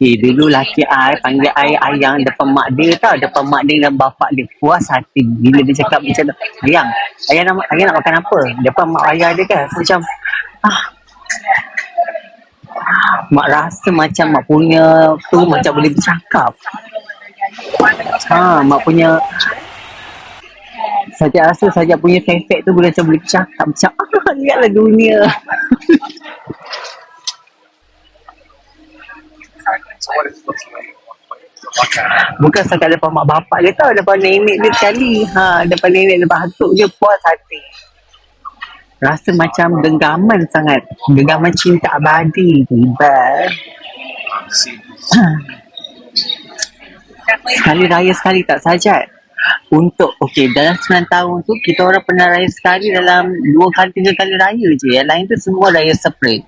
Dulu laki I panggil I ayang depan mak dia tau. Depan mak dia dan bapak dia. Puas hati. Bila dia cakap macam tu. Ayang nak makan apa? Depan mak ayah dia kan. Macam, mak rasa macam mak punya tu macam boleh bercakap. Mak punya Sajak rasa Sajak punya efek tu boleh bercakap. Macam lihatlah dunia. Bukan setakat depan mak bapak dia tau, depan nenek dia sekali. Depan nenek depan atuk dia puas hati. Rasa macam genggaman sangat. Genggaman cinta abadi. Tiba. Sekali raya sekali tak Sajat. Untuk, dalam 9 tahun tu, kita orang pernah raya sekali dalam 2 kali 3 kali raya je. Yang lain tu semua raya separate.